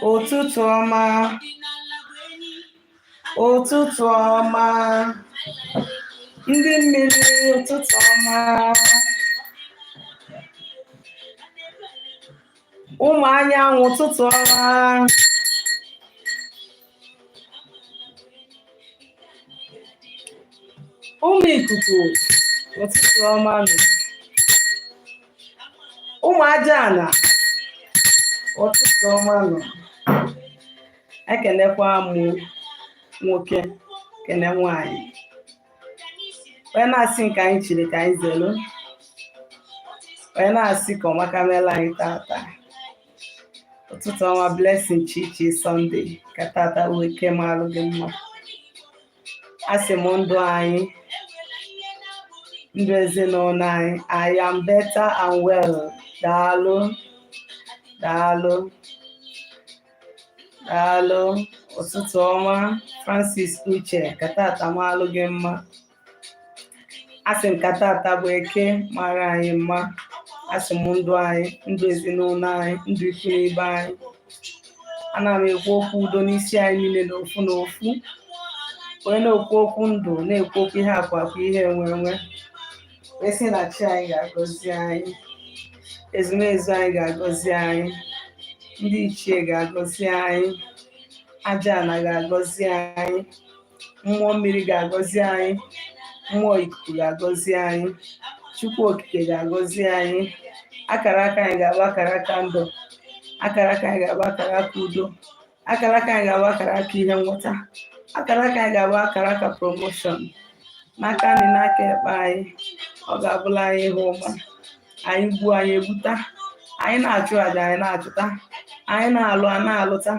ụtụtụ ọma ụtụtụ ọma ndị mmiri ụtụtụ ọma ụmụ anyanwụ ụtụtụ ọma ụmụ ikuku ụtụtụ ọma nụ ụmụ aja ala ụtụtụ ọma nụ ekelekwa mụ nwoke kene nwanyị onye na-asị nke anyị chiri ka anyị zelu onye na-asị ka ọmaka meela anyị tata ụtụtụ ọma blessing chichi Sunday ka tata wee ke malụ gị mma asị m ndụ anyị ndụ ezinụlọ anyị I am better and well daalụ daalụ daalụ ụtụtụ ọma Francis Uche ka tata malụ gị mma asị m ka tata bụ eke mara anyị mma asị m ndụ anyị ndụ ezinụlọ anyị ndụ ikwu na ibe anyị ana m ekwu okwu udo n'isi anyị niile n'ofu n'ofu onye na-ekwu okwu ndụ na-ekwu okwu ihe akwakwa ihe enwe wee sị na chi anyị ga-agọzi anyị ezumezu anyị ga-agọzi anyị ndị ichie ga-agọzi anyị aja ala ga-agọzi anyị mmụọ mmiri ga-agọzi anyị mmụọ ikuku ga-agọzi anyị chukwu okike ga-agọzi anyị akara aka anyị ga-abụ akara aka ndụ akara aka anyị ga-abụ akara aka udo akara aka anyị ga-abụ akara aka ihe nweta akara aka anyị ga-abụ akara aka promotion n'aka anyị n'aka ekpe anyị ọ ga-abụla anyị ihe ụma anyị gbuo anyị egbuta anyị na-achụ aja anyị na-achụta anyị na-alụ a na-alụta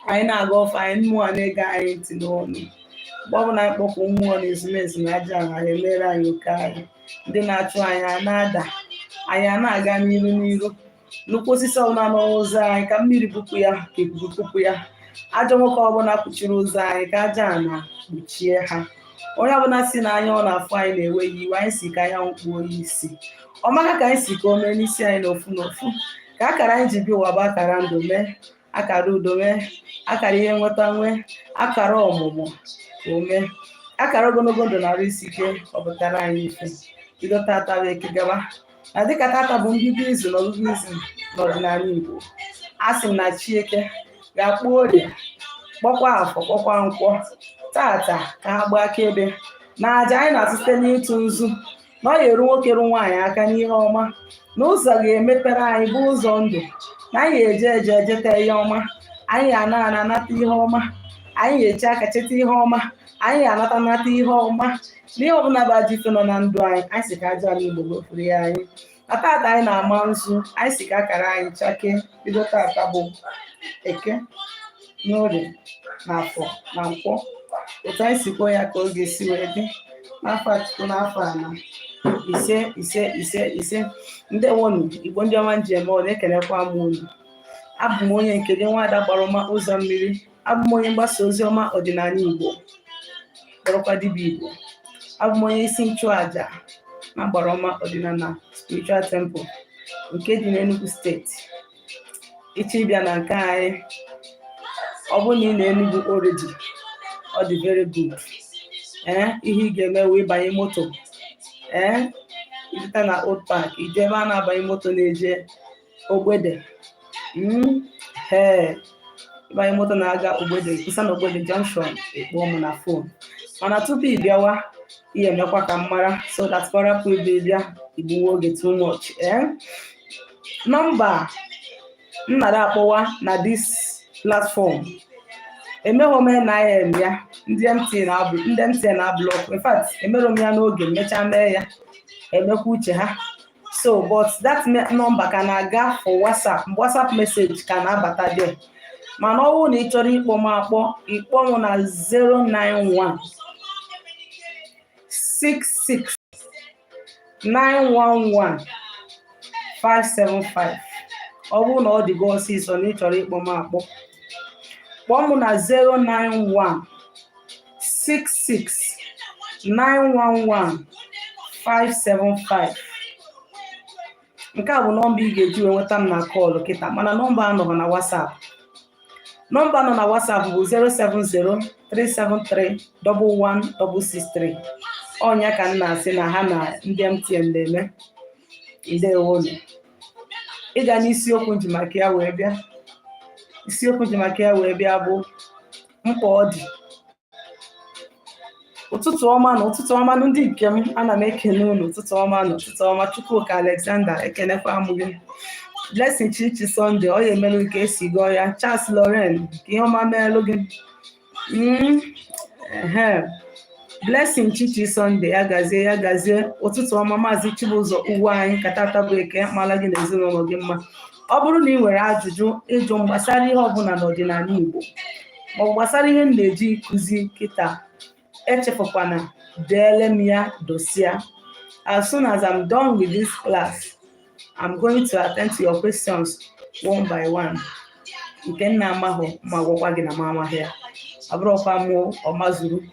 anyị na-aga ọfọ anyị mmụọ na-ege anyị ntị n'ọnụ mgbe ọbụla anyị kpọkụ mmụọ na ezumezu na aja ha emere anyị oke anyị ndị na-achụ anyị a na-ada anyị a na-aga n'iru n'iru nnukwu osisi ọbụla n'ụzọ anyị ka mmiri bupụ ya ka ikuku bupụ ya ajọ nwoke ọbụla kpuchiri ụzọ anyị ka aja na kpuchie ha onye ọbụla si n'anya ọ na-afụ anyị na-ewe ya iwe anyị si ka anya mkpuo ya isi ọ maka ka anyị si ka o mee n'isi anyị n'ofu n'ofu ka akara anyị ji bịa ụwa bụ akara ndụ mee akara udo mee akara ihe nweta nwee akara ọmụmụ ome akara ogologo ndụ na arụ isi ike ọ pụtara anyị ife bido tata bụ eke gaba na dịka tata bụ mbido izu na ọgụgụ izu n'ọdịnala Igbo a sị m na Chieke ga-akpọ orie kpọkwa afọ kpọkwa nkwọ tata ka ha gbaa akaebe na aja anyị na-atụ site n'ịtụ nzu na ọ ga-eru nwoke rụ nwaanyị aka n'ihe ọma na ụzọ ga-emepere anyị bụ ụzọ ndụ na anyị ga-eje ejeta ihe ọma anyị anata ihe ọma anyị ga-eche aka cheta ihe ọma anyị ga-anata ihe ọma n'ihe ọbụla bụ ajọ ife nọ na ndụ anyị anyị si ka aja n'Igbo gofere ya anyị na tata anyị na-ama nzu anyị si ka akara anyị chakee bido tata bụ eke n'orie na afọ na nkwọ otu anyị si kwuo ya ka ọ ga-esi wee dị n'afọ Chukwu n'afọ ana ise ndewonu Igbo ndị ọma njem ọ na-ekelekwa m unu abụ m onye nke gị nwaada gbara ọma ụzọ mmiri abụ m onye mgbasa ozi ọma ọdịnala Igbo kpọrọkwa dibịa Igbo abụ m onye isi nchụaja na gbara ọma ọdịnala spiritual temple nke dị n'Enugu steeti ịchọ ịbịa na nke anyị ọ bụrụ na ị na-Enugu oriji ọ dị very good ihe ị ga-eme wee banye moto ijeta na Old Park ije ebe a na-abanye moto na-eje Ogbede ịbanye moto na-aga Ogbede kwụsa na Ogbede junction ekpọọ m na fon mana tupu ị bịawa ihe emekwa ka m mara so that kpọrọpụ ibe bịa igbuwe oge too much nọmba nnara akpọwa na this platform emeghị m na ya ndị MTN na blọk in fact emerụ m ya n'oge mmecha mee ya emekwa uche ha so but that number ka na-aga for WhatsApp mgbe WhatsApp message ka na-abata there mana ọ bụrụ na ị chọrọ ịkpọ m ịkpọ m na 091 66 911 575 ọ bụrụ na ọ dịgo ọsịsọ na ị chọrọ ịkpọ m kpọọ m na 091 66 911 575 nke a bụ nọmba ị ga-eji wee nweta m na kọọlụ kịta mana nọmba anọghị na WhatsApp Nọmba nọ na WhatsApp bụ 070-373-11663. Ọnya ka m na-asị na ha na ndị MTN na-eme. Ndewonu. Ịga n'isiokwu nji maka ya wee bịa. Isiokwu nji maka ya wee bịa bụ mkpa ọ dị. Ụtụtụ ọma na ụtụtụ ọma ndị nke m, ana m ekene unu. Ụtụtụ ọma na ụtụtụ ọma. Chukwuka Alexander ekenekwa m gị. Blessing Chichi Sunday, ọ ya emelụ ka esi gụọ ya. Charles Lauren, ka ihe ọma meelụ gị. Blessing Chichi Sunday, ya gazie ya gazie. Ụtụtụ ọma Maazị Chibụzọ Ugwu anyị, katata bụ eke, mala gị na ezinụlọ gị mma. Ọ bụrụ na ị nwere ajụjụ ịjụ gbasara ihe ọbụla n'ọdịnala Igbo maọbụ gbasara ihe m na-eji ịkụzi kịta, echefukwana, deele m ya dosia. As soon as I'm done with this class, I'm going to attend to your questions one by one. Nke nna amahụ ma gwakwa gị na m amaghị ya. Abụrụkwa mụ ọmazuru.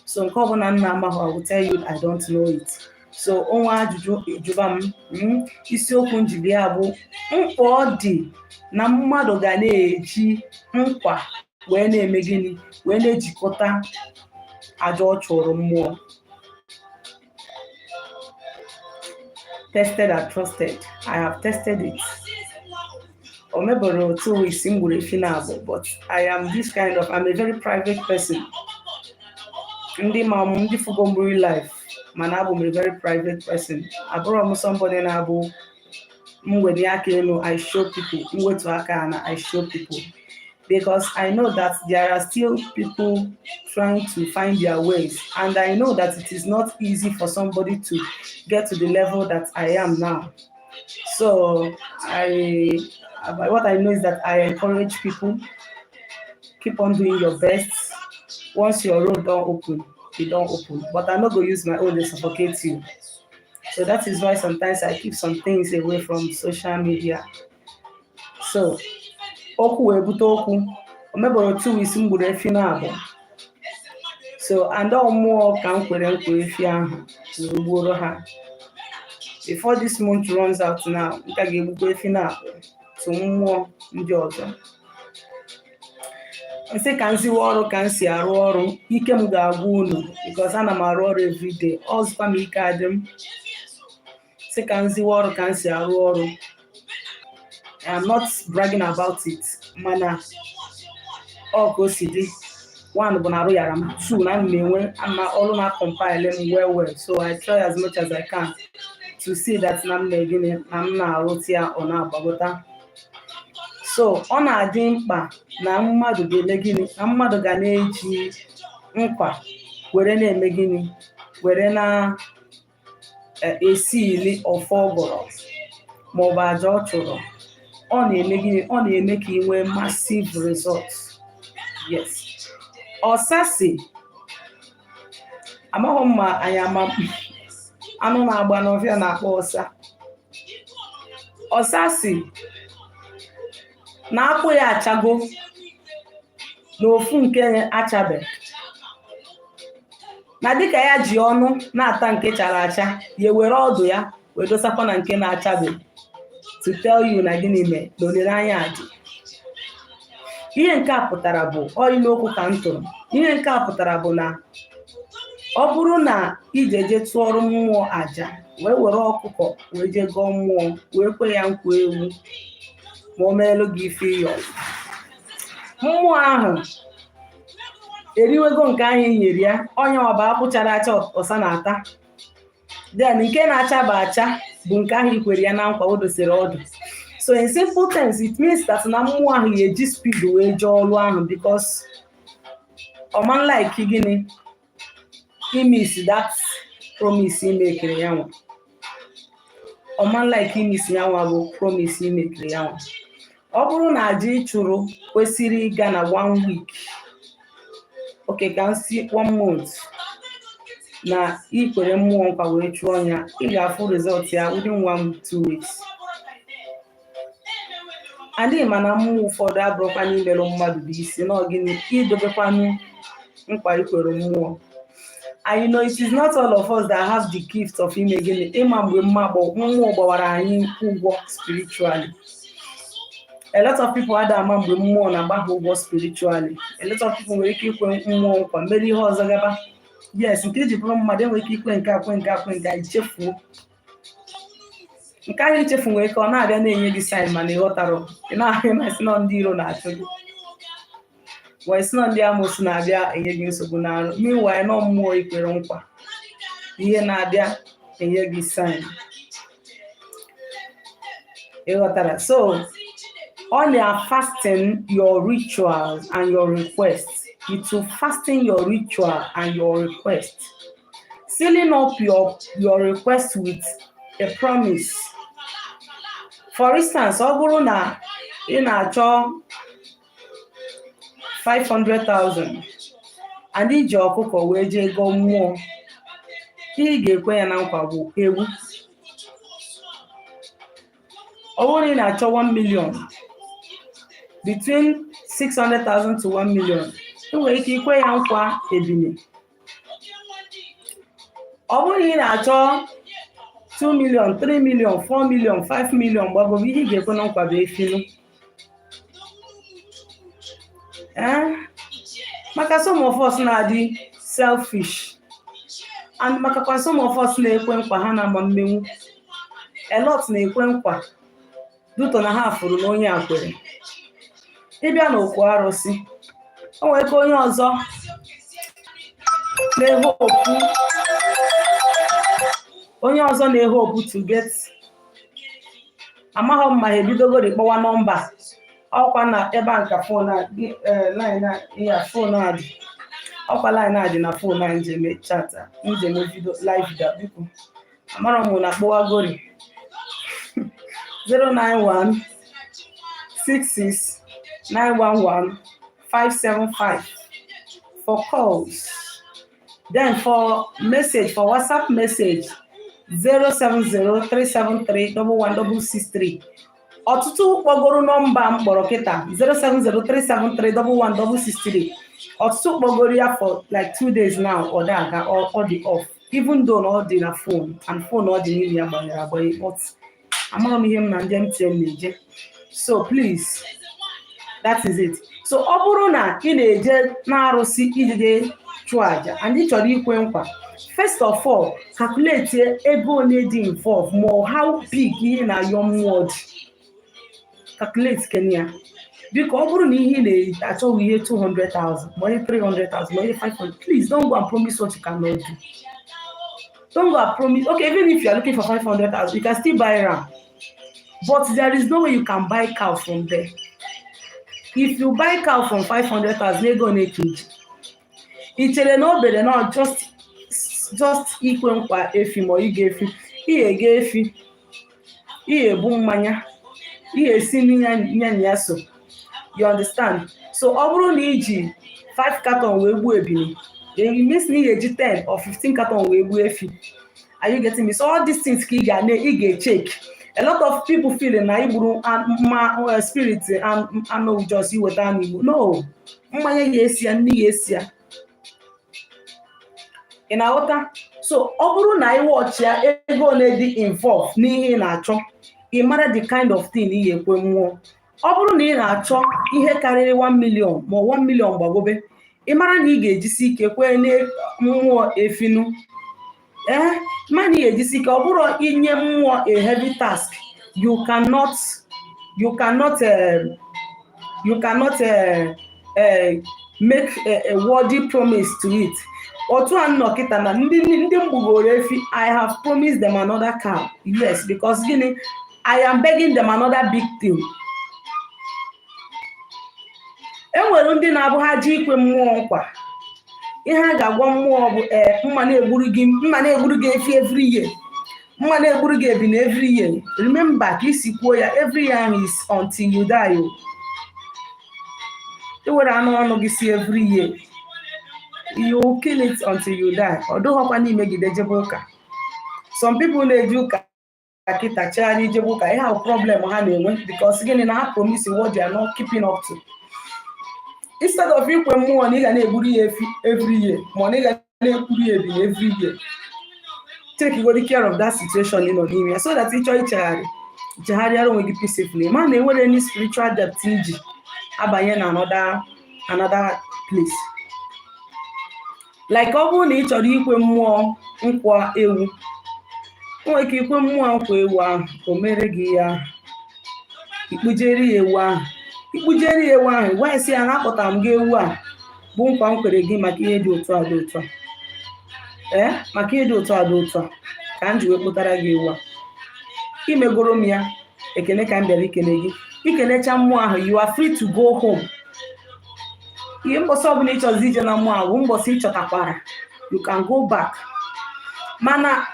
So nke ọbụla nna amahụ, I will tell you I don't know it. So onwe ajụjụ ejuba m. Isiokwu njibi ya bụ mkpa ọ dị na mmadụ ga na-eji nkwa wee na-eme gịnị, wee na-ejikọta aja ọ chụrụ mmụọ. Tested and trusted. I have tested it. O meboro 2 weeks m gburu efi na abụ, but I am this kind of, I'm a very private person. Ndị ma m, ndị fugo m real life, mana abụ m a very private person. Abụrụ m somebody na-abụ mwedi aka elu, I show people. Mwetu aka ana, I show people. Because I know that there are still people trying to find their ways. And I know that it is not easy for somebody to get to the level that I am now. So what I know is that I encourage people, keep on doing your best. Once your road don't open, it don't open. But I'm not going to use my own to suffocate you. So that is why sometimes I keep some things away from social media. So, okwu wee bute okwu. O meboro 2 weeks m gburu efi na abụ. So, and mmụọ ka m kwere nkwa efi ahụ gburugburu ha. Before this month runs out now, m ka ga-egbukwa efi na abụ tụ mmụọ ndị ọzọ. Nsị ka nziwa ọrụ ka m si arụ ọrụ, ike m ga-agwa unu because ana m arụ ọrụ everyday. Ọzụkwa m ike adị m. Sị ka nziwa ọrụ ka m si arụ ọrụ. I'm not bragging about it. Mana ọ ka o si dị. 1 bụ na arụ yara m. 2 na m na-enwe ọrụ na compile m well. So I try as much as I can to see that na m na-egine na m na-arụti ya ọ na-agbagota. So ọ na-adị mkpa na mmadụ ga-eme gịnị, na mmadụ ga na-eji nkwa were na-eme gịnị, were na-esi ili ọfọ ọgọrọ maọbụ aja ọ chụrụ. Ọ na-eme gịnị, ọ na-eme ka ị nwee massive results. Yes. Ọsasị, amaghị m ma anyị ama anụ na-agba n'ọfịa na-akpọ ọsa. Ọsasị na akwụ ya achago n'ofu nke achabe, na dịka ya ji ọnụ na-ata nke chara acha, ya were ọdụ ya wee dosakwa na nke na-achabe, to tell you na gịnị mee na olileanya dị. Ihe nke a pụtara bụ n'okwu ka m tụrụ. Ihe nke a pụtara bụ na ọ bụrụ na ijeje tụọrọ mmụọ aja wee were ọkụkọ wee je gọọ mmụọ wee kwe ya nkwa ewu ma o meelu gị ife ịyọ, mmụọ ahụ eriwego nke ahụ i nyere ya. Onye ọba akwụ chara acha ọsa na-ata, then nke na-achaba acha bụ nke ahụ ikwere ya na nkwa o dosere ọdụ. So in simple terms, it means that na mmụọ ahụ ga-eji speed wee jee ọrụ ahụ because ọman like gịnị, imiss that promise imekere ya nwa. Ọman like imiss ya nwa bụ promise imekere ya nwa. Ọ bụrụ na aja ị chụrụ kwesịrị ịga na 1 week, okay, ka m si 1 month, na ikwere mmụọ nkwa wee chụọ ya, ị ga-afụ result ya within 1-2 weeks. Adịghị mana mmụọ ụfọdụ abụrụkwa n'imerụ mmadụ bụ isi na ọgịnị idobekwanụ nkwa ikwere mmụọ. And you know, it is not all of us that have the gift of ime gịnị, ịma mgbe mmụọ gbawara anyị ụgwọ spiritually. A lot of people ada ama mgbe mmụọ na-agbagha ụgwọ spiritually. A lot of people nwere ike ikwe mmụọ nkwa mere ihe ọzọ gaba. Yes, nke iji bụrụ mmadụ enwere ike ikwe nke akwe nke akwe nke ichefuo. Nke ahụ ichefu nwere ike ọ na-abịa na-enye gị sign mana ịghọtara ị na-ahụ masị na ndị iro na-achụ gị. Wee sị na ndị amoosu na-abịa enye gị nsogbu n'arụ. Meanwhile nọ mmụọ ikwere nkwa. Ihe na-abịa enye gị sign. Ịghọtara. So on your fasting your rituals and your requests. It will fasten your ritual and your request. Sealing up your request with a promise. For instance, ọ bụrụ na ị na-achọ 500,000 and iji ọkụkọ wee jee gọọ mmụọ, ihe ị ga-ekwe ya na nkwa bụ ewu. Ọ bụrụ na ị na-achọ 1 million, between 600,000 to 1 million, ị nwere ike ikwe ya nkwa ebine. Ọ bụrụ na ị na-achọ 2 million, 3 million, 4 million, 5 million, gbagobe ihe ị ga-ekwe na nkwa bụ efinu. Maka some of us na-adị selfish, and maka some of us na-ekwe nkwa ha na-ama mmenwu. A lot na-ekwe nkwa duto na ha furu na onye akwere. Ịbịa n'okwu arụsị, o nwere ike onye ọzọ na-ehope to get, amaghị m ma ha ebidogori kpọwa nọmba ọkwa na ebe a nka fon line ya fon adị ọkwa line adị na fon a njeme chata njeme video live video biko amara m na kpọwagori 091 66 911 575 for calls. Then for message, for WhatsApp message 070-373-11663. Ọtụtụ kpọgoro nọmba mkpọrọ kịta 070-373-11663. Ọtụtụ kpọgoro ya for like 2 days now or daga or the off. Even though no dị na phone and phone ọ dị n'ime ya gbanyere agbanye, but amara m ihe m na ndị MTN na-eje. So please, that is it. So ọ bụrụ na ị na-eje na-arụsị ijide chụọ aja and ị chọrọ ikwe nkwa, first of all, calculate ego ole dị involved, more how big ihe na your mmụọ dị. Calculate Kenya. Biko ọ bụrụ na ihe na-achọghị ihe 200,000, ma ihe 300,000, ma ihe 500, please don't go and promise what you cannot do. Don't go and promise. Okay, even if you are looking for 500,000, you can still buy ram. But there is no way you can buy cow from there. If you buy cow from 500,000, they go naked. Ichere no obere no just ikwe nkwa efi ma ị ga-efi, ihe ga-efi, ihe bụ mmanya, ihe si nya so. You understand? So ọ bụrụ na iji 5 carton wee gbuo ebini, then you means na ị ga-eji 10 or 15 carton wee gbuo efi. Are you getting me? So all these things ka ị ga-check. A lot of people feeling na igburu spirit and just you weta n'Igbo. No, mmanya ga-esi ya, nni ga-esi ya. Ị na-aghọta? So ọ bụrụ na ị watch ya ego ole dị involved n'ihe ị na-achọ, ị mara the kind of thing ị ga-ekwe mmụọ. Ọ bụrụ na ị na-achọ ihe karịrị 1 million ma 1 million gbagobe, ị mara na ị ga-ejisi ike kwee na mmụọ efinu. Man ejisi ike, ọ bụrụ inye mmụọ a heavy task, you cannot make a worthy promise to it. Otu anọ kita na ndị mgbugoro efi, I have promised them another cow. Yes, because gini, I am begging them another big thing. Enwere ndị na-abụ ha ji ikwe mmụọ nkwa. Ihe a ga-agwa mmụọ bụ mma na-egburu gị efi every year. Mma na-egburu gị ebi na every year. Remember ka isi kwuo ya, every year is until you die. Ewere anụ ọnụ gị si every year. You will kill it until you die. Ọdụghọkwa n'imegide jebe ụka. Some people na-eji ụka kịta chegharị ijebe ụka, ihe ahụ problem ha na-enwe because gịnị na ha promise what they are not keeping up to. Instead of ikwe mmụọ na ị ga na-egburu ya efi every year, ma na ị ga na-egburu ya ebi every year, take good care of that situation nọ n'ime ya so that ị chọọ ichegharị, jegharịara onwe gị peacefully, ma na enwere any spiritual depth iji abanye na another place. Like ọ bụrụ na ị chọrọ ikwe mmụọ nkwa ewu, nwere ike ikwe mmụọ nkwa ewu ahụ, o mere gị ya, ikpujere ya ewu ahụ, gwa isi ya na-apụtara m gị ewu a bụ nkwa m kwere gị maka ihe dị otu a dị otu a, maka ihe dị otu a dị otu a ka m ji wee kpụtara gị ewu a, imegoro m ya, ekene ka m bịara ikele gị. Ikelecha mmụọ ahụ, you are free to go home. Ihe mbọsị ọbụla ịchọzi ije na mmụọ ahụ, mbọsị ịchọtakwara, you can go back. Mana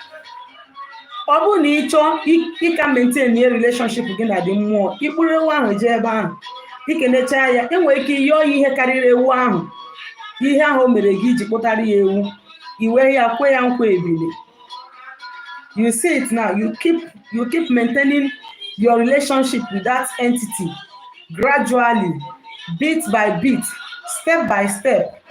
ọ bụrụ na ị chọọ ịka maintain your relationship gị na dị mmụọ, ikpụrụ ewu ahụ jee ebe ahụ, ikelecha ya, enwere ike yọọ ihe karịrị ewu ahụ, ihe ahụ o mere gị iji kpụtara ya ewu, iwe ya kwe ya nkwa ebili. You see it now, you keep maintaining your relationship with that entity gradually, bit by bit, step by step.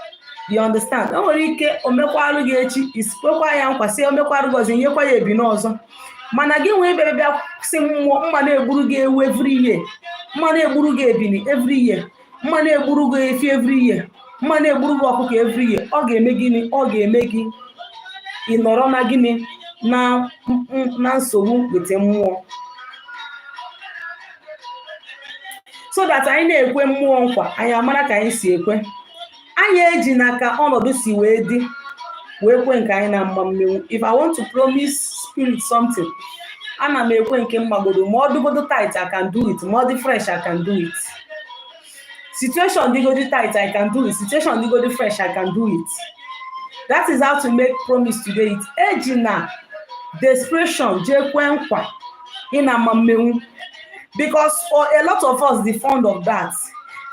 You understand? O nwere ike omekwarụ gị echi, isikwa ya nkwa sị omekwarụ gị ọzọ, nyekwa ya ebi n'ọzọ. Mana gị nwee bịa sị mmụọ, mma na-egburu gị ewu every year, mma na-egburu gị ebini every year, mma na-egburu gị efi every year, mma na-egburu gị ọkụkọ every year. Ọ ga-eme gịnị? Ọ ga-eme gị ị nọrọ na gịnị? Na nsogbu wete mmụọ. So that anyị na-ekwe mmụọ nkwa, anyị amara ka anyị si ekwe. Anyị eji n'aka ọnọdụ si wee dị wee kwe nke anyị na mma mmenwu. If I want to promise spirit something, ana m ekwe nke mmagodo, ma ọ dịgodo tight, I can do it. Ma ọ dị fresh, I can do it. Situation dịgodo tight, I can do it. Situation dịgodo fresh, I can do it. That is how to make promise today. Eji na desperation je kwe nkwa ị na mma mmenwu. Because for a lot of us, the fond of that,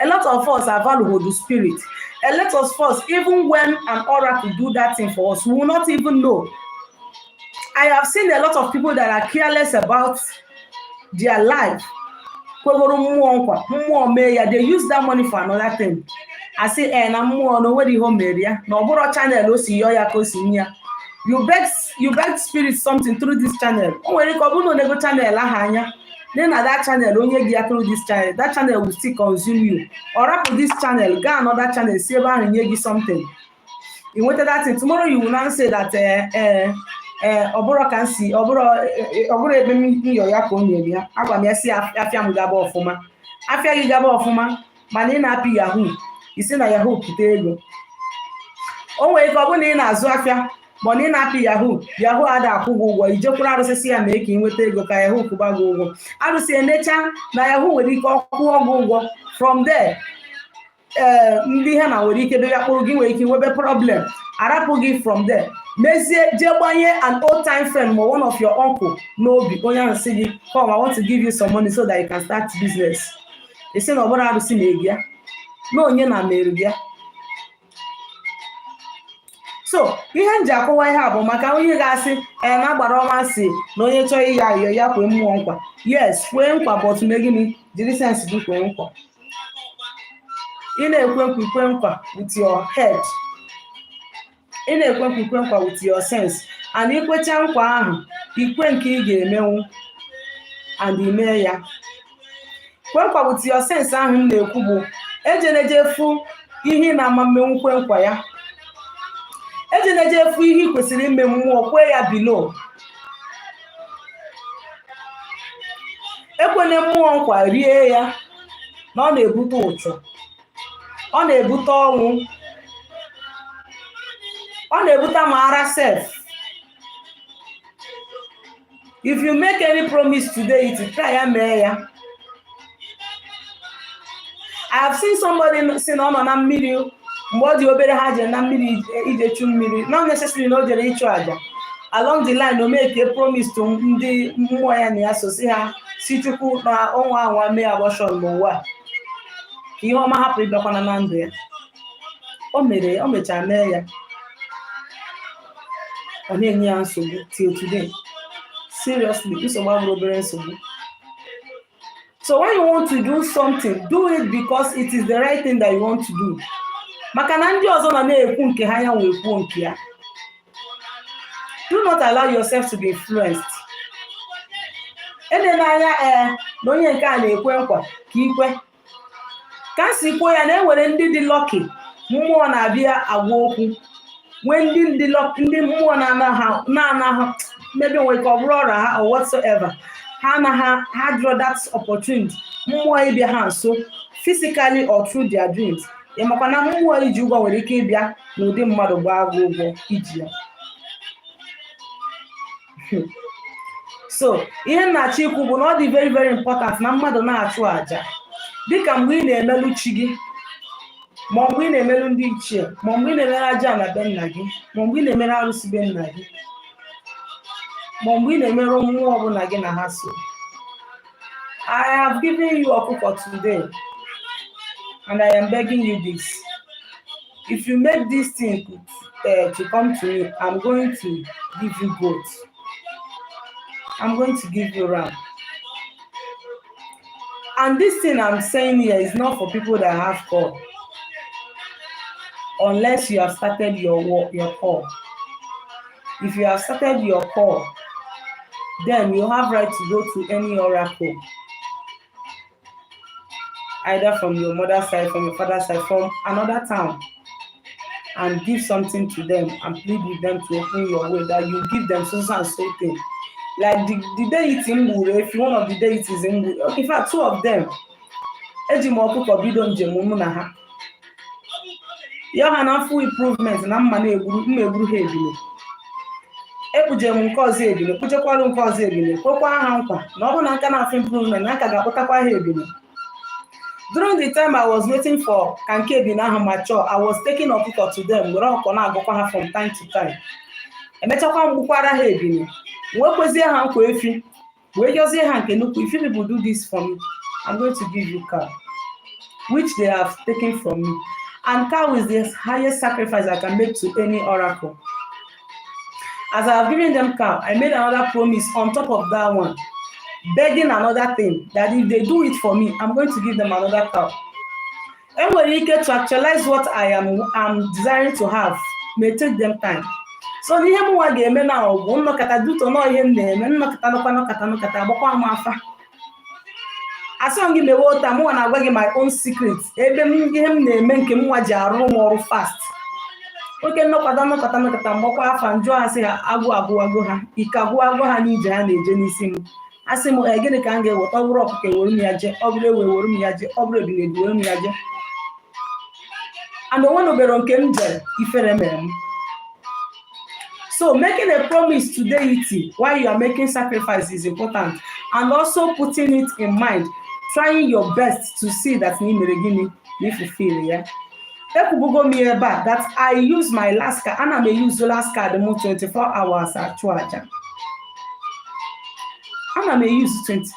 a lot of us are valuable to spirit. A lot of us, even when an oracle do that thing for us, we will not even know. I have seen a lot of people that are careless about their life. They use that money for another thing. I say, na mmụọ no where home area. No boro channel o si yo ya ko si nya. You beg spirit something through this channel. O nwere ko bu no nego channel aha anya. Then at that channel, onye gị through this channel, that channel will still consume you. Or after this channel, go another channel, see about and you something. You wanted that thing. Tomorrow you will not say that Oboro can see Oboro ebe mi yo ya ko onye bia. Agwa m ya si afia m gaba ofuma. Afia gị gaba ofuma, mana ị na-apị Yahoo. Isi na Yahoo pụta ego. O nwere ka ọ bụ na ị na-azụ afia, ma na ị na-apị Yahoo ada akwụ gị ụgwọ, ijekwuru arụsị ya mee ka ị nweta ego ka Yahoo kwụba gị ụgwọ. Arụsị enecha na Yahoo nwere ike ọkwụọ gị ụgwọ. From there, ndị ha na nwere ike bịa kpụrụ gị, nwere ike webe problem, arapụ gị from there. Mezie je gbanye an old time friend or one of your uncle n'obi, onye ahụ sị gị, come, I want to give you some money so that you can start business. Isi na ọbụla arụsị na-egi ya, na onye na mere gị ya. So ihe nji akọwa ihe a bụ maka onye ga-asị na-agbara ọma si na onye chọọ ihe ayọ ya kwee mmụọ nkwa. Yes, kwee nkwa, but mee gịnị? Jiri sense gị kwee nkwa. Ị na-ekwe nkwa with your head. Ị na-ekwe nkwa with your sense. And ikwecha nkwa ahụ, ikwe nke ị ga-emenwu and ime ya. Kwe nkwa with your sense ahụ m na-ekwu bụ ejenejefu ihe na ama mmenwu kwe nkwa ya. Ejenejefu ihe kwesịrị ime mmụọ kwe ya below. Ekwene mmụọ nkwa rie ya na ọ na-ebute ụchụ, ọ na-ebute ọnwụ, ọ na-ebute mara self. If you make any promise today, it try ya mee ya. I have seen somebody say no na mmiri mgbe ọ dị obere ha je na mmiri ije chu mmiri, not necessarily na o jere ịchụ aja. Along the line, o make a promise to ndị mmụọ ya na ya, so si ha si Chukwu na ọnwa anwa mee abortion n'ụwa ka ihe ọma hapụ ịbịakwana na ndụ ya. O mechara mee ya, ọ na-enye ya nsogbu till today. Seriously, nsogbu abụrụ obere nsogbu. So when you want to do something, do it because it is the right thing that you want to do. Maka na ndị ọzọ na-ekwu nke ha ya wee kwuo nke ya. Do not allow yourself to be influenced. ede n'anya na onye nke a na-ekwe nkwa ka ikwe ka m si kwuo ya na enwere ndị dị lọki mmụọ na-abịa agwa okwu nwee ndị mmụọ na-anaghị maybe nwere ka ọ bụrụ ọra ha or whatsoever ha draw that opportunity mmụọ ịbịa ha nso physically or through their dreams makwa na mmụọ iji ụgwọ nwere ike ịbịa n'ụdị mmadụ gbaa gị ụgwọ iji ya. So ihe nnachi ikwu bụ na ọ dị very very important na mmadụ na-achụ àjà dịka mgbe ị na-emelu chi gị ma mgbe ị na-emelu ndị ichie ma mgbe ị na-emere aja na be nna gị ma mgbe ị na-emere arụsị be nna gị ma mgbe ị na-emere mmụọ ọbụla gị na ha so. I have given you ọkụkọ today and I am begging you this. If you make this thing to come to me, I'm going to give you goat. I'm going to give you ram. And this thing I'm saying here is not for people that have call. Unless you have started your call. If you have started your call, then you have right to go to any oracle. Either from your mother's side, from your father's side, from another town. And give something to them and plead with them to open your way, that you give them so and so thing. Like the deity Mmuo, if one of the deities in Mmuo, in fact, two of them, Ejimoku bido njem na ha. Ya ha na full improvement na mma na-egburu ha ebile. Ekpuje m nke ọzọ ebile, kpujekwara nke ọzọ ebile, kwekwa ha nkwa na ọ bụ na nka na-afụ improvement na nka ga-akpụtakwa ha ebile. During the time I was waiting for kanke ebile ahụ mature, I was taking ọkụkọ to them, were ọkọ na-agụkwa ha from time to time. Emechakwa mgbukwara ha ebile. Wekwezie ha nkwa efi, wee jozie ha nke nnukwu. If you people do this for me, I'm going to give you cow, which they have taken from me. And cow is the highest sacrifice I can make to any oracle. As I have given them cow, I made another promise on top of that one, begging another thing, that if they do it for me, I'm going to give them another cow. Anyway, to actualize what I am desiring to have may take them time. So the ihe mwa ga-eme na ọgwụ nnọkọta duto nọ ihe m na-eme nnọkọta agbakwa m afa. Asọ gị mewe ụta mụnwa na-agwa gị my own secret ebe ihe m na-eme nke mwa ji arụ m ọrụ fast. Oke nnọkọta mgbakwa afa njụ asị ha agụ ha ike agụ ha n'ije ha na-eje n'isi m. Asị m gịnị ka m ga-eweta, ọ bụrụ ọkụkọ ewere m ya je, ọ bụrụ ewe ewere m ya je, ọ bụrụ ebile ewere m ya je. And onwe nobere nke m jere ifere mere m. So making a promise to deity while you are making sacrifice is important, and also putting it in mind, trying your best to see that you fulfill. Yeah. That I use my last card, and I may use the last card more 24 hours at Chuaja. And I may use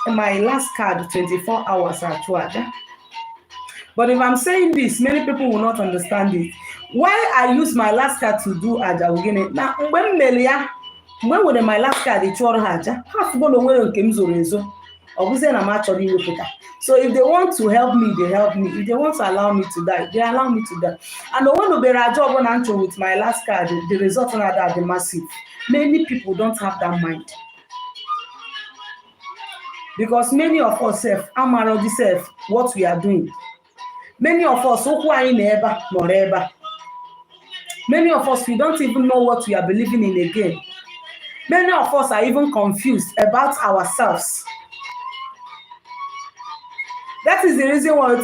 my last card 24 hours at Chuaja. But if I'm saying this, many people will not understand it. Why I use my last card to do aja ugene? Now, when would my last card chọrọ aja? Half gonna wear nke m zoro ezo. Ọ bụ na ma chọrọ iwepụta. So if they want to help me, they help me. If they want to allow me to die, they allow me to die. And the one who bear a job on Ancho with my last card, the result of that is massive. Many people don't have that mind. Because many of us self, already self, what we are doing. Many of us, many of us, we don't even know what we are believing in again. Many of us are even confused about ourselves. That is the reason why we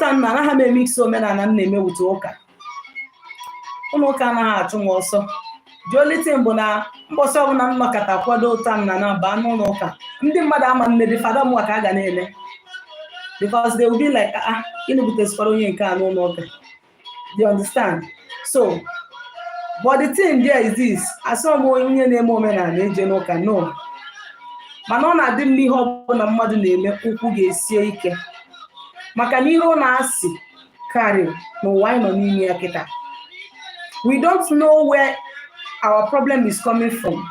may mix so many and name with Oka. Also. The only thing bona mboso na nnọkọta kwado ụta na ba n'ụlọ ụka. Ndị mmadụ ama maybe fada m ka ga na-ele. Because they will be like, you understand? So, but the thing there is this: I saw more union moment and agent no. Manona didn't me hope on a mother name, Ukuge Sieke. Macaniro Nasi carry no wine on Akita. We don't know where our problem is coming from.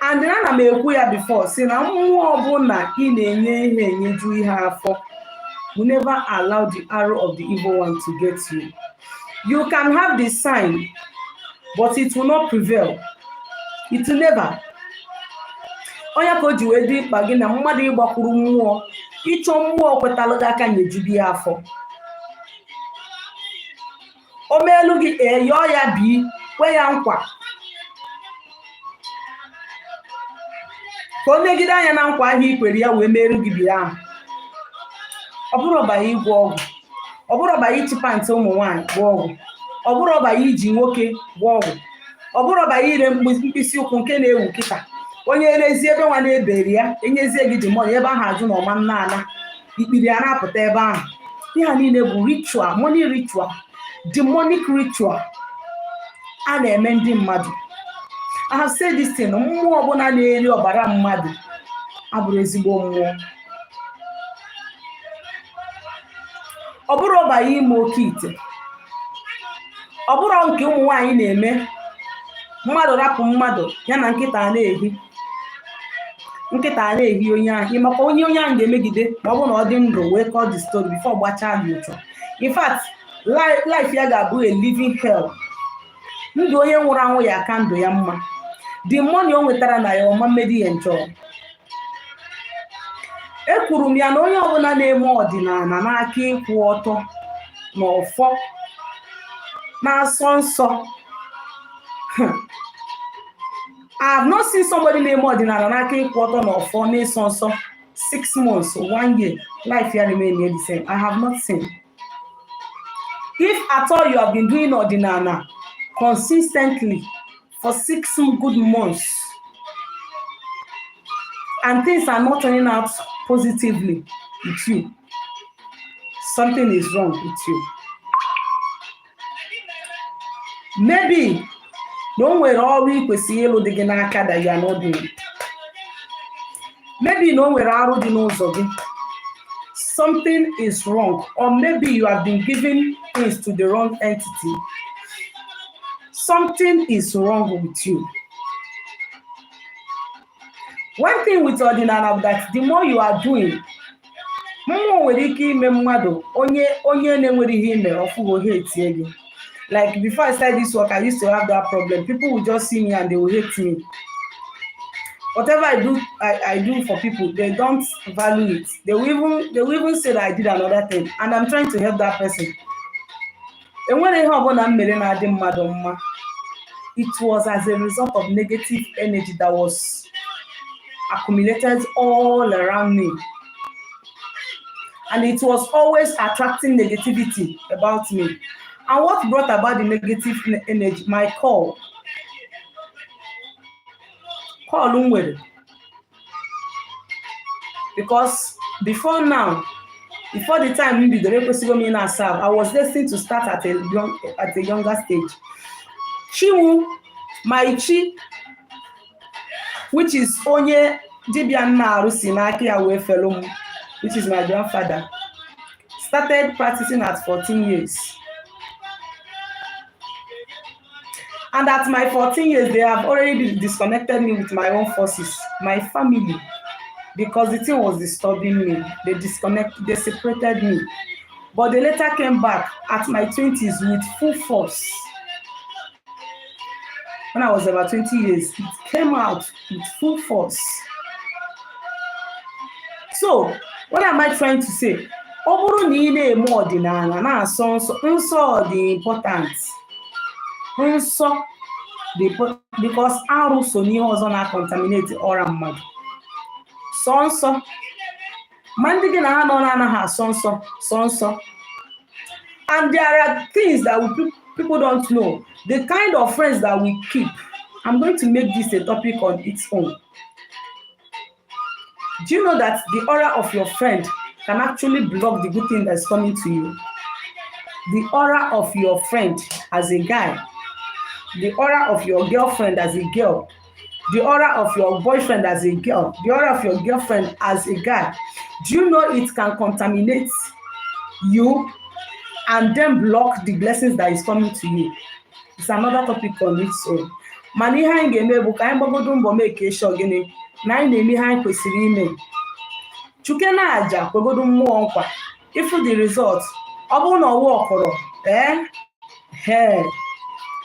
And then I may wear before, saying, I'm more na in a we never allow the arrow of the evil one to get you. You can have the sign, but it will not prevail. It will never. onye ka o ji wee dị mkpa gị na mmadụ ịgbakwuru mmụọ ịchọ mmụọ kwetalụ gị aka nyejubi ya afọ. O meelu gị yọọ ya bi kwe ya nkwa ka o megide anya na nkwa ahụ ikwere ya wee meru gị bịa ahụ. Ọ bụrụ ọba ya ịgwọ ọgwụ, ọ bụrụ ọba ya ịchị pantị ụmụ nwaanyị gwọ ọgwụ, ọ bụrụ ọba ya iji nwoke gwọ ọgwụ, ọ bụrụ ọba ya ire mkpịsị ụkwụ nke na-ewu kịta onye erezi ebe nwa na-eberi ya enyezie gị dị mọni ebe ahụ ajụ na ọma nna ana ikpiri ya na-apụta ebe ahụ. Ihe a niile bụ ritual, money ritual, demonic ritual a na-eme ndị mmadụ. I have said this thing, mmụọ ọbụla na-eri ọbara mmadụ abụrụ ezigbo mmụọ. Ọ bụrụ ọba ya ime oke ite, ọ bụrụ nke ụmụ nwaanyị na-eme mmadụ rapụ mmadụ ya na nkịta na-ehi onye ahụ maka onye ahụ ga-emegide ma ọ bụrụ na ọ dị ndụ wee kọọ the story before gbachaa gị ụchọ. In fact, life ya ga-abụ a living hell. Ndụ onye nwụrụ anwụ ya aka ndụ ya mma. The money o nwetara na ya ọma mmedi ya nchọ. Ekwuru m ya na onye ọbụla na-eme ọdịnala n'aka ịkwụ ọtọ na ọfọ na-asọ nsọ. I have not seen somebody na-eme ọdịnala n'aka ịkwụ ọtọ na ọfọ na-eso nsọ 6 months, 1 year, life ya remain the same. I have not seen. If at all you have been doing ọdịnala consistently for 6 good months and things are not turning out positively with you, something is wrong with you. Maybe na o nwere ọrụ ị kwesịrị ịlụ dị gị n'aka that you are not doing. Maybe na o nwere arụ dị n'ụzọ gị. Something is wrong, or maybe you have been giving things to the wrong entity. Something is wrong with you. One thing with ọdịnala that the more you are doing, mmụọ nwere ike ime mmadụ onye na-enwere ihe ime ọfụgo ohe etie gị. Like before I started this work, I used to have that problem. People would just see me and they will hate me. Whatever I do for people, they don't value it. They will even say that I did another thing, and I'm trying to help that person. And when I heard it was as a result of negative energy that was accumulated all around me. And it was always attracting negativity about me. And what brought about the negative energy? My call. Because before the time maybe the I was destined to start at a younger stage. Chiwu, my chi, which is onye Dibiana Rusinaki away fellow, which is my grandfather, started practicing at 14 years. And at my 14 years, they have already disconnected me with my own forces, my family, because the thing was disturbing me. They separated me. But they later came back at my 20s with full force. When I was about 20 years, it came out with full force. So, what am I trying to say? Oburu niile more ọdịnala na nsọ the important. Nsọ because arụ so n'ihe ọzọ na-contaminate ọra mmadụ. Sọ nsọ. Ma ndị gị na ha nọ na-anaghị asọ nsọ. And there are things that people don't know. The kind of friends that we keep. I'm going to make this a topic on its own. Do you know that the aura of your friend can actually block the good thing that's coming to you? The aura of your friend as a guy, the aura of your girlfriend as a girl, the aura of your boyfriend as a girl, the aura of your girlfriend as a guy. Do you know it can contaminate you and then block the blessings that is coming to you? It's another topic on its own. Mani ha ngeme bu ka anyị gbagodo mbọ make sure gịnị na anyị na-eme ha anyị kwesịrị ime. Chuke na aja kwegodo mmụọ nkwa. If the result ọ bụrụ na ọwụ ọkọrọ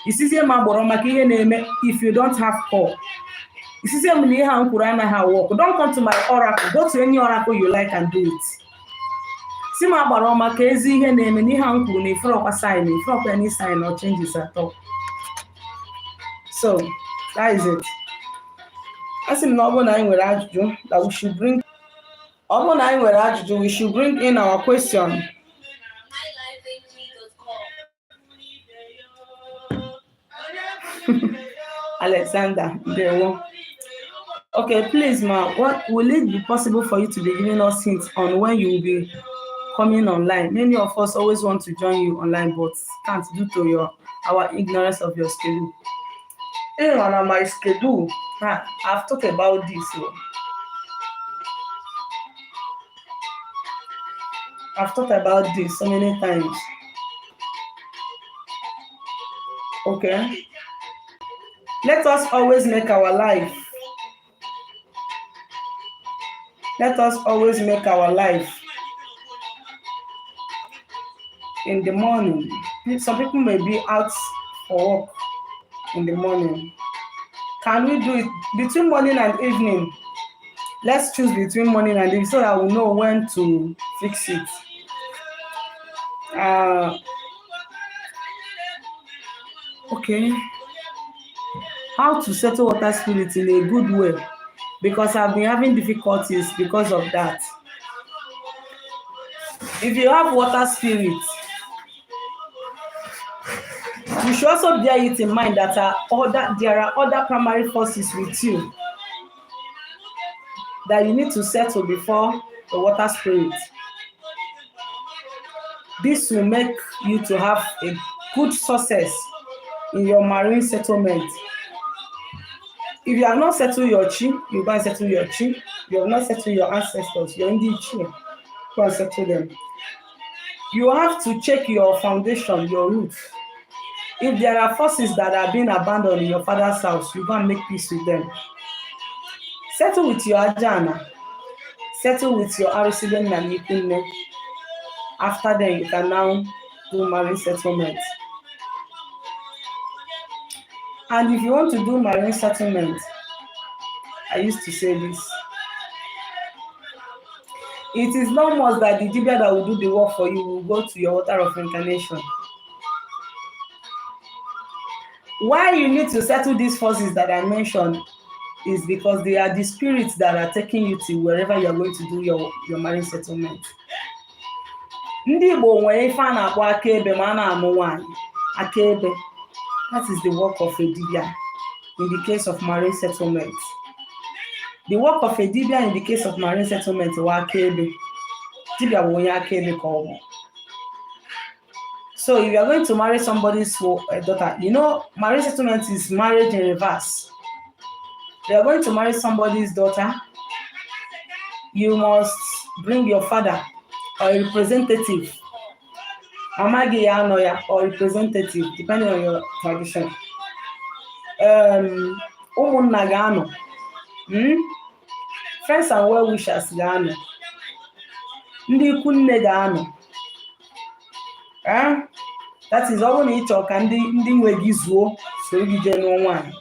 isizie ma gbọrọ maka ihe na-eme if you don't have call. If you say me how work, don't come to my oracle. Go to any oracle you like and do it. See my baroma kezi ihe na eme n'ihe m kwuru na ifro kwa sign, ifro kwa any sign or changes at all. So that is it. As in normal na nwere ajụjụ that we should bring. We should bring in our question. Alexander, there one. Okay, please, ma, what will it be possible for you to be giving us hints on when you will be coming online? Many of us always want to join you online, but can't due to our ignorance of your schedule. On my schedule, I've talked about this. I've talked about this so many times. Okay. Let us always make our life. Let us always make our life in the morning. Some people may be out for work in the morning. Can we do it between morning and evening? Let's choose between morning and evening so that we'll know when to fix it. Okay. How to settle water spirit in a good way, because I've been having difficulties because of that. If you have water spirit, you should also bear it in mind that there are other primary forces with you that you need to settle before the water spirit. This will make you to have a good success in your marine settlement. If you have not settled your chi, you go and settle your chi. You have not settled your ancestors, your Indi chi, go and settle them. You have to check your foundation, your roots. If there are forces that are being abandoned in your father's house, you go and make peace with them. Settle with your Ajana. Settle with your Arisiben Nanikunne. After then, you can now do marine settlement. And if you want to do marine settlement, I used to say this. It is not much that the Dibia that will do the work for you will go to your water of incarnation. Why you need to settle these forces that I mentioned is because they are the spirits that are taking you to wherever you are going to do your marine settlement. Ndị Igbo nwere ife a na-akpọ akaebe ma a na-amụ nwaanyị. Akaebe, that is the work of a Dibia in the case of marine settlement. The work of a Dibia in the case of marine settlement is akaebe. Dibia bụ onye akaebe ka ọ bụ. So if you are going to marry somebody's daughter, you know, marriage settlement is marriage in reverse. If you are going to marry somebody's daughter, you must bring your father or a representative, Amagi ya anoya or representative, depending on your tradition. Ụmụnna ga-anọ, friends and well-wishers ga-anọ, ndị ikwu nne ga-anọ. That is all we need to can ndị nwe gị zuo so gị jee n'ọnwa.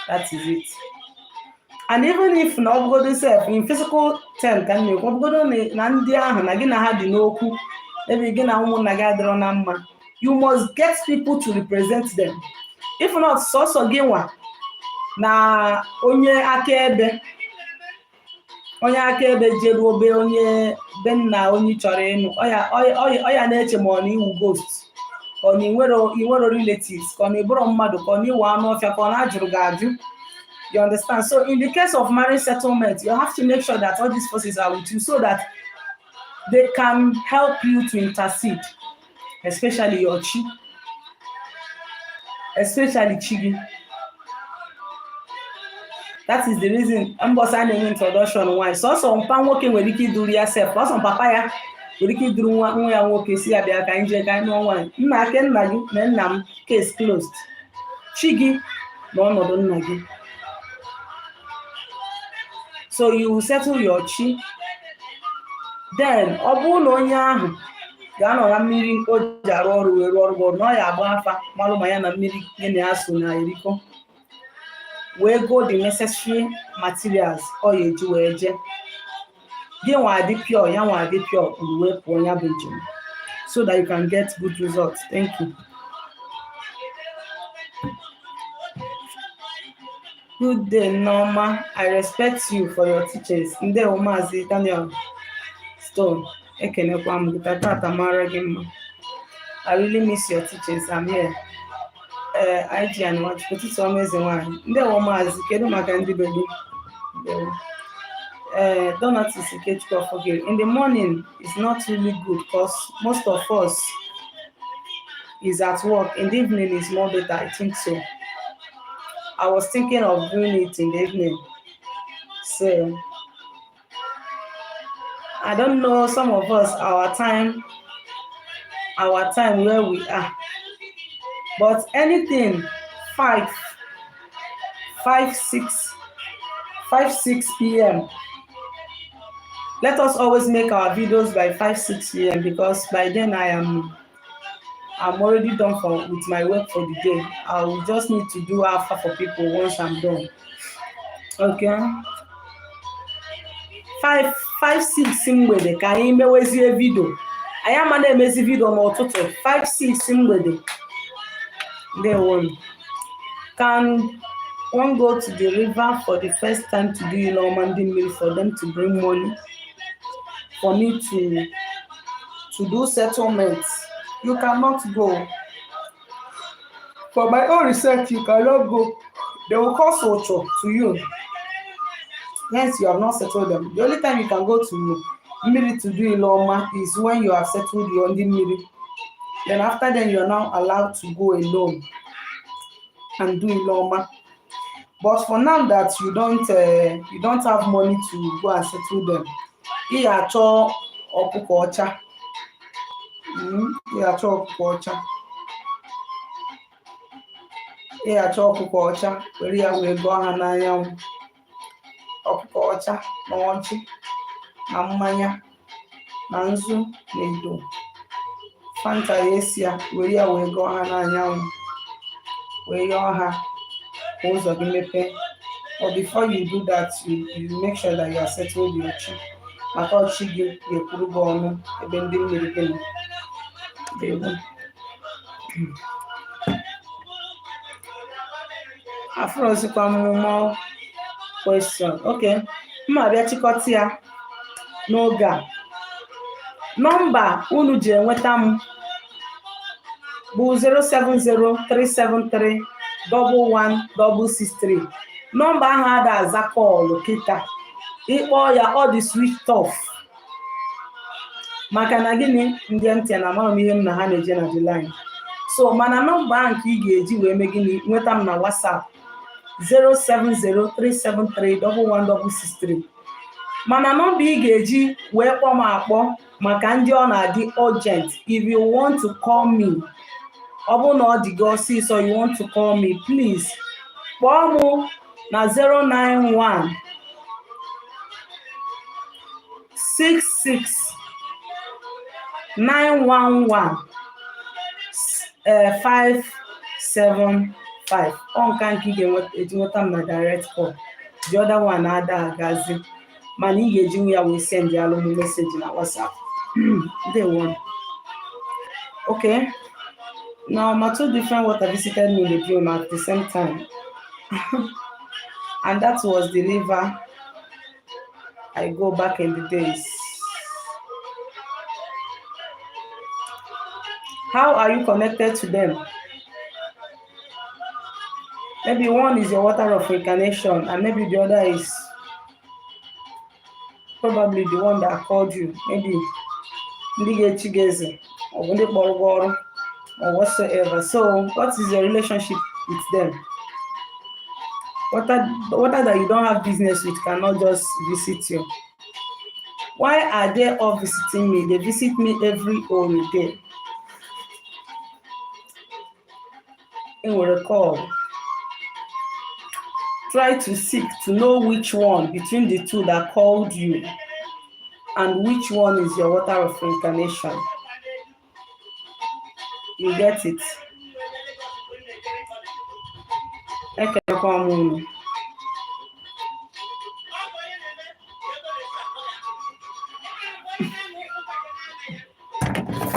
That is it. And even if na ọbụgodo self in physical term can you ọbụgodo na ndị ahụ na gị na ha dị n'okwu, ebe gị na ụmụnna gị adịrọ na mma, you must get people to represent them. If not, sọsọ gị nwa na onye akaebe jeru obe onye be nna onye chọrọ ịnụ ọya na-eche ma ọ na iwu ghost ka ọ na inwero relatives ka ọ na ịbụrụ mmadụ ka ọ na iwu anụ ọfịa ka ọ na ajụrụ gị ajụ. You understand? So in the case of marriage settlement, you have to make sure that all these forces are with you so that they can help you to intercede, especially your chi, especially chigi. That is the reason I'm saying introduction why. So some pan working with Ricky do yourself. Plus some papaya, Ricky do one ya nwoke si abia ka nje ka no one. Nna ke nna gi na nna m case closed. Chigi no ọnọdụ nna gi. So you settle your chi. Then ọ bụrụ na onye ahụ ga-anọ na mmiri o ji arụ ọrụ wee rụọ ọrụ na ọ ya agba afa malụ ma ya na mmiri gị na ya so na eriko. we go the necessary materials or you do eje. They want the pure, you want the pure, we for your bedroom, so that you can get good results. Thank you. Good day, Norma. I respect you for your teachings. Nde Omazi Daniel Stone. Ekenekwa m tata tamara gị mma. I really miss your teachings. I'm here. IG and watch. Ụtụtụ ọma eze nwanyị. Nde Omazi, kedu maka ndị be gị? Donatus Ikechukwu forgive. In the morning, it's not really good because most of us is at work. In the evening is more better, I think so. I was thinking of doing it in the evening. So I don't know, some of us, our time where we are. But anything 5, 6 p.m. Let us always make our videos by 5, 6 p.m. because by then I'm already done with my work for the day. I will just need to do alpha for people once I'm done. Okay. 5, 6 mgbede ka anyị mewezie video. Anyị ama na-emezi video n'ụtụtụ 5, 6 mgbede. Ndewo. Can one go to the river for the first time to do Ilomandi meal for them to bring money for me to do settlements? You cannot go. For my own research, you cannot go. They will call Socho to you. Hence, you have not settled them. The only time you can go to Miri to do Iloma is when you have settled your own Miri. Then after then, you are now allowed to go alone and do Iloma. But for now that you don't have money to go and settle them, you are cho okukocha. You are cho okukocha. You are cho okukocha. Where you will go and ọkụkọ ọcha na ọjị na mmanya na nzu na edo fanta esi ya were ya wee gọọ ha n'anyanwụ wee yọọ ha ka ụzọ gị mepee. But before you do that, you make sure that you are settled your chi maka ọchị gị ga-ekwuru gị ọnụ ebe ndị mmiri gị nọ. Afro osikwa mmụọ question. Okay, mma abịa chịkọta ya n'oge a. Nọmba unu ji enweta m bụ 07037311663. Nọmba ahụ ada aza kọọlụ kịta. Ịkpọ ya ọ dị switched off. Maka na gịnị ndị ntị na amaghị m ihe m na ha na-eje na the line. So mana nọmba ahụ nke ị ga-eji wee mee gịnị nweta m na WhatsApp 07037311663. Mana nọmba ị ga-eji wee kpọọ m akpọ maka ndị ọ na-adị urgent. If you want to call me, ọ bụ na ọ dị gị ọsịsọ, you want to call me, please kpọọ m na 091 66 911 575. Ọ nka nke ị ga-eji nweta m na direct call. The other one ada agazi. Mana ị ga-eji ya wee send ya alụmụ message na WhatsApp. They won. Okay. Now my two different water visited me in the dream at the same time. And that was the river I go back in the days. How are you connected to them? Maybe one is your water of incarnation and maybe the other is probably the one that called you. Maybe or whatsoever. So what is your relationship with them? Water that you don't have business with cannot just visit you. Why are they all visiting me? They visit me every whole day. It will recall. Try to seek to know which one between the two that called you and which one is your water of incarnation. You get it? Okay, come on.